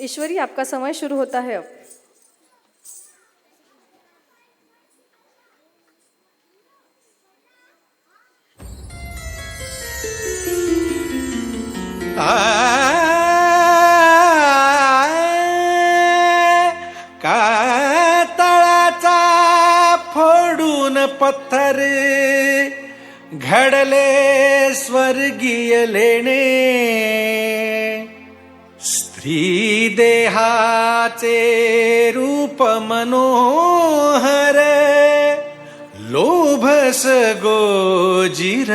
ईश्वरी, आपका समय शुरू होता है अब। कातळाचा फोडून पत्थर घडले स्वर्गीय लेणे, स्त्री देहाचे रूप मनोहर, लोभस गोजिरवाणी.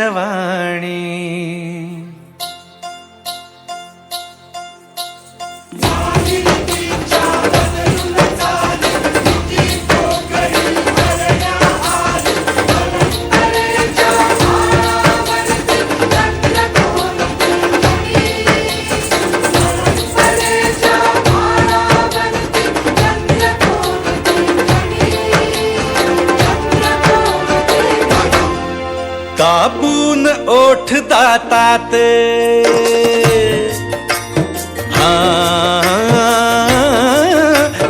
दाबून ओठ दातात,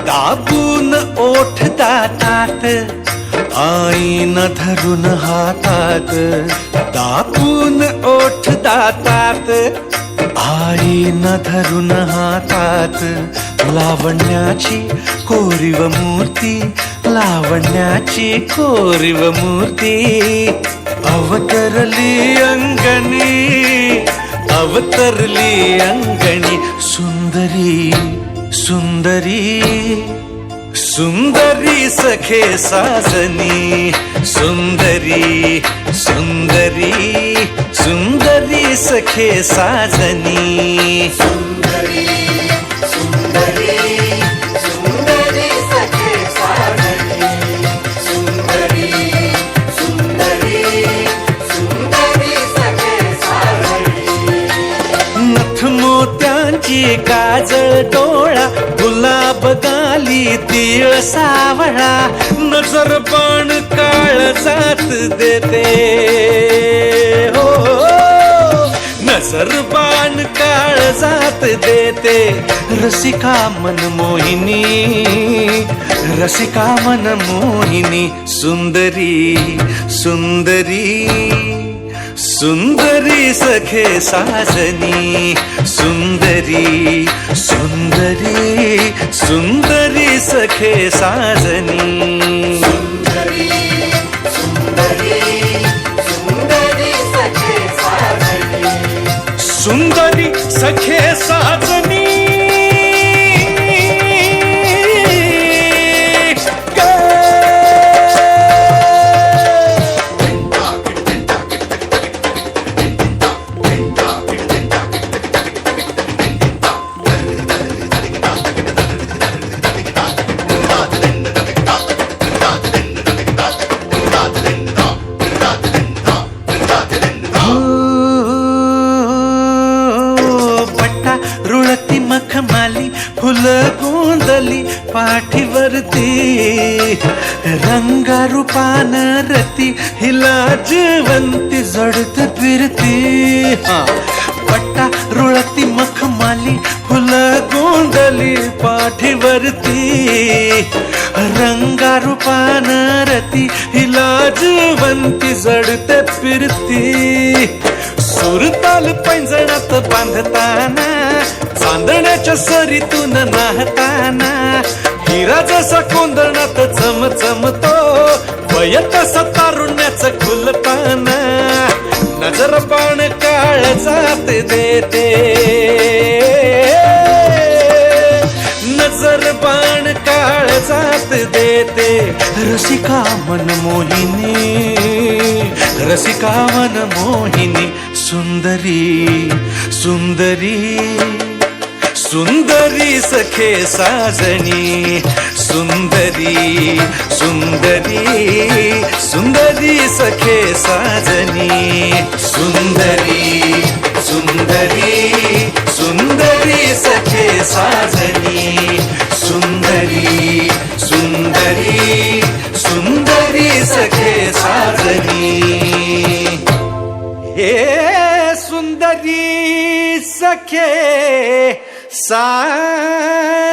दाबून ओठ दातात, आईन धरून हातात. दाबून ओठ दातात, आईन धरून हातात. लावण्याची कोरीव मूर्ती, लावण्याची कोरीव मूर्ती. अवतरली अंगणी, अवतरली अंगणी. सुंदरी सुंदरी सुंदरी सखे साजनी. सुंदरी सुंदरी सुंदरी सखे साजनी. सुंदरी सुंदरी सुंदरी सखे साजनी. सुंदरी सुंदरी सुंदरी सखे साजनी. नथ मोत्यांची काजळ डोळा, गुलाब गाली तिळ सावळा. नजर बाण काळजात देते, हो नजर बाण काळजात देते. रसिका मन मोहिनी, रसिका मन मोहिनी. सुंदरी सुंदरी सुंदरी सखे साजनी. सुंदरी सुंदरी सुंदरी सखे साजनी. सुंदरी सुंदरी सुंदरी सखे साजनी. सुंदरी सखे साजनी. रुळती मखमाली, फुलं गोंदली पाठीवरती. रंगारूपान रती, हिला जिवंती जडत फिरती. पट्टा रुळती मखमाली, फुलं गोंदली पाठीवरती. रंगारूपान रती, हिला जिवंती जडते फिरती. सुरताल पैंजणात बांधताना, चांदण्याच्या सरीतून नाहताना. हिरा जसा कोंदणात चमचमतो, वय तसा तारुण्याचं खुलताना. नजर बाण काळजात देते, नजर बाण काळजात देते. रसिका मन मोहिनी, रसिका मन मोहिनी. सुंदरी सुंदरी सुंदरी सखे साजनी. सुंदरी सुंदरी सुंदरी सखे साजनी. सुंदरी सुंदरी सुंदरी सखे साजनी. सुंदरी सुंदरी सुंदरी सखे साजनी. हे सुंदरी सखे साजनी.